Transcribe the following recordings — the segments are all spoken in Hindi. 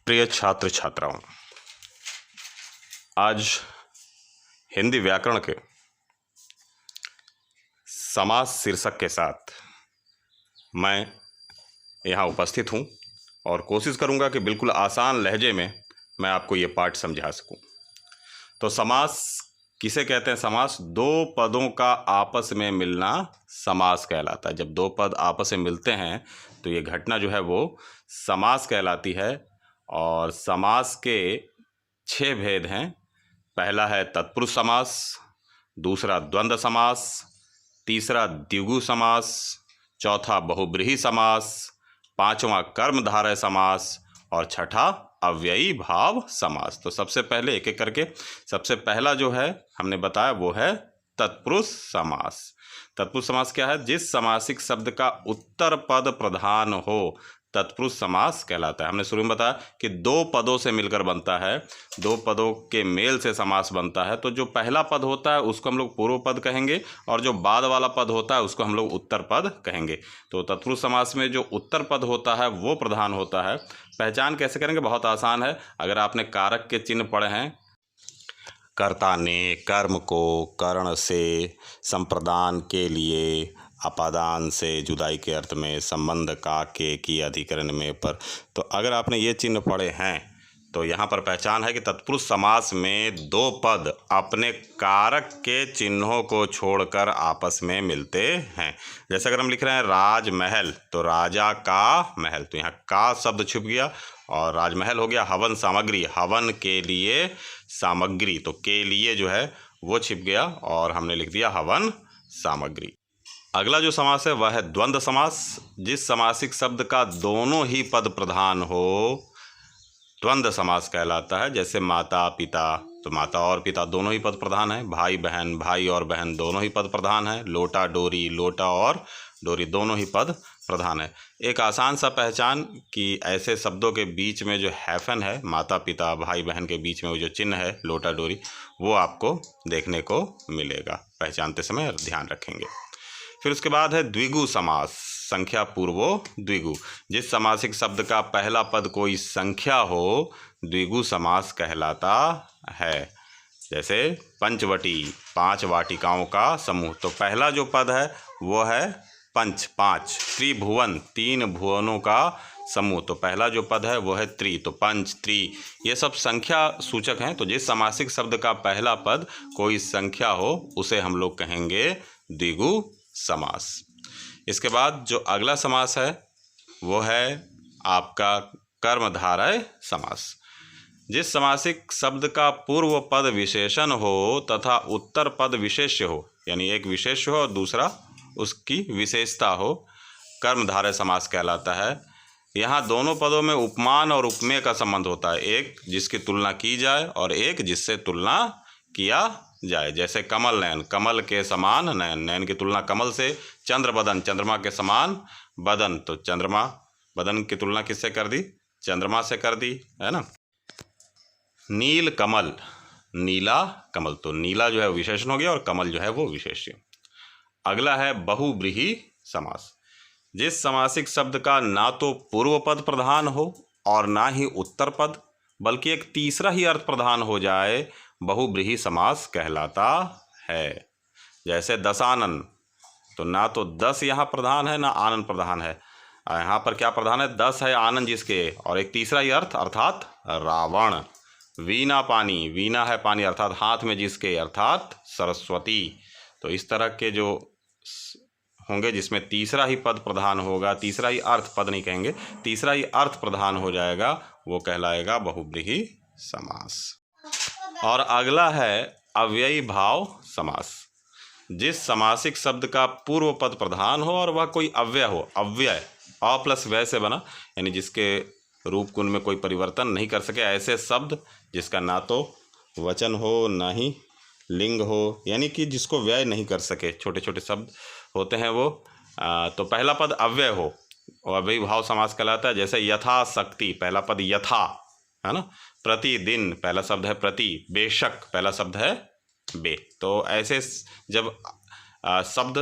प्रिय छात्र छात्राओं, आज हिंदी व्याकरण के समास शीर्षक के साथ मैं यहाँ उपस्थित हूँ और कोशिश करूँगा कि बिल्कुल आसान लहजे में मैं आपको ये पाठ समझा सकूँ। तो समास किसे कहते हैं? समास दो पदों का आपस में मिलना समास कहलाता है। जब दो पद आपस में मिलते हैं तो ये घटना जो है वो समास कहलाती है। और समास के 6 भेद हैं। पहला है तत्पुरुष समास, दूसरा द्वंद्व समास, तीसरा द्विगु समास, चौथा बहुब्रीहि समास, पांचवा कर्मधारय समास और छठा अव्ययी भाव समास। तो सबसे पहले एक एक करके, सबसे पहला जो है हमने बताया वो है तत्पुरुष समास। तत्पुरुष समास क्या है? जिस समासिक शब्द का उत्तर पद प्रधान हो तत्पुरुष समास कहलाता है। हमने शुरू में बताया कि दो पदों से मिलकर बनता है, दो पदों के मेल से समास बनता है। तो जो पहला पद होता है उसको हम लोग पूर्व पद कहेंगे और जो बाद वाला पद होता है उसको हम लोग उत्तर पद कहेंगे। तो तत्पुरुष समास में जो उत्तर पद होता है वो प्रधान होता है। पहचान कैसे करेंगे? बहुत आसान है। अगर आपने कारक के चिन्ह पढ़े हैं, कर्ता ने कर्म को कर्ण से संप्रदान के लिए, अपादान से जुदाई के अर्थ में, संबंध का के की अधिकरण में पर, तो अगर आपने ये चिन्ह पढ़े हैं तो यहाँ पर पहचान है कि तत्पुरुष समास में दो पद अपने कारक के चिन्हों को छोड़कर आपस में मिलते हैं। जैसे अगर हम लिख रहे हैं राजमहल, तो राजा का महल, तो यहाँ का शब्द छुप गया और राजमहल हो गया हवन सामग्री, हवन के लिए सामग्री, तो के लिए जो है वो छिप गया और हमने लिख दिया हवन सामग्री। अगला जो समास है वह है द्वंद्व समास। जिस समासिक शब्द का दोनों ही पद प्रधान हो द्वंद्व समास कहलाता है। जैसे माता पिता, तो माता और पिता दोनों ही पद प्रधान है। भाई बहन, भाई और बहन दोनों ही पद प्रधान है। लोटा डोरी, लोटा और डोरी दोनों ही पद प्रधान है। एक आसान सा पहचान कि ऐसे शब्दों के बीच में जो हैफन है, माता पिता भाई बहन के बीच में वो जो चिन्ह है लोटा डोरी, वो आपको देखने को मिलेगा। पहचानते समय ध्यान रखेंगे। फिर उसके बाद है द्विगु समास, संख्या पूर्वो द्विगु। जिस समासिक शब्द का पहला पद कोई संख्या हो द्विगु समास कहलाता है। जैसे पंचवटी, 5 वाटिकाओं का समूह, तो पहला जो पद है वो है पंच, 5। त्रिभुवन, 3 भुवनों का समूह, तो पहला जो पद है वो है त्रि, तो पंच त्रि, ये सब संख्या सूचक हैं। तो जिस समासिक शब्द का पहला पद कोई संख्या हो उसे हम लोग कहेंगे द्विगु समास। इसके बाद जो अगला समास है वो है आपका कर्मधारय समास। जिस समासिक शब्द का पूर्व पद विशेषण हो तथा उत्तर पद विशेष्य हो, यानी एक विशेष्य हो और दूसरा उसकी विशेषता हो, कर्मधारय समास कहलाता है। यहाँ दोनों पदों में उपमान और उपमेय का संबंध होता है, एक जिसकी तुलना की जाए और एक जिससे तुलना किया जाए। जैसे कमल नयन, कमल के समान नयन, नयन की तुलना कमल से। चंद्र बदन, चंद्रमा के समान बदन, तो चंद्रमा बदन की तुलना किससे कर दी? चंद्रमा से कर दी, है ना। नील कमल, नीला कमल, तो नीला जो है विशेषण हो गया और कमल जो है वो विशेष्य। अगला है बहुब्रीहि समास। जिस समासिक शब्द का ना तो पूर्व पद प्रधान हो और ना ही उत्तर पद, बल्कि एक तीसरा ही अर्थ प्रधान हो जाए, बहुब्रीहि समास कहलाता है। जैसे दशानन, तो ना तो 10 यहाँ प्रधान है ना आनंद प्रधान है। यहाँ पर क्या प्रधान है? 10 है आनंद जिसके, और एक तीसरा ही अर्थ अर्थात रावण। वीणा पानी, वीणा है पानी अर्थात हाथ में जिसके, अर्थात सरस्वती। तो इस तरह के जो होंगे जिसमें तीसरा ही पद प्रधान होगा, तीसरा ही अर्थ, पद नहीं कहेंगे, तीसरा ही अर्थ प्रधान हो जाएगा, वो कहलाएगा बहुब्रीहि समास। और अगला है अव्ययी भाव समास। जिस समासिक शब्द का पूर्व पद प्रधान हो और वह कोई अव्यय हो, अव्यय अ प्लस व्यय से बना, यानी जिसके रूप गुण में कोई परिवर्तन नहीं कर सके, ऐसे शब्द जिसका ना तो वचन हो ना ही लिंग हो, यानी कि जिसको व्यय नहीं कर सके, छोटे छोटे शब्द होते हैं वो, तो पहला पद अव्यय हो और अव्ययी भाव समास कहलाता है। जैसे यथाशक्ति, पहला पद यथा, है ना। प्रतिदिन, पहला शब्द है प्रति। बेशक, पहला शब्द है बे। तो ऐसे जब शब्द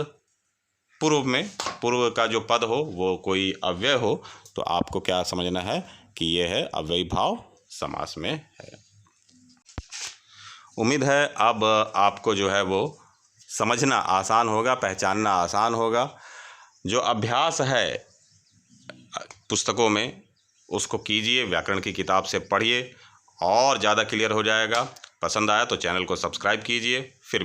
पूर्व में, पूर्व का जो पद हो वो कोई अव्यय हो, तो आपको क्या समझना है कि ये है अव्ययी भाव समास में है। उम्मीद है अब आपको जो है वो समझना आसान होगा, पहचानना आसान होगा। जो अभ्यास है पुस्तकों में उसको कीजिए, व्याकरण की किताब से पढ़िए और ज़्यादा क्लियर हो जाएगा। पसंद आया तो चैनल को सब्सक्राइब कीजिए। फिर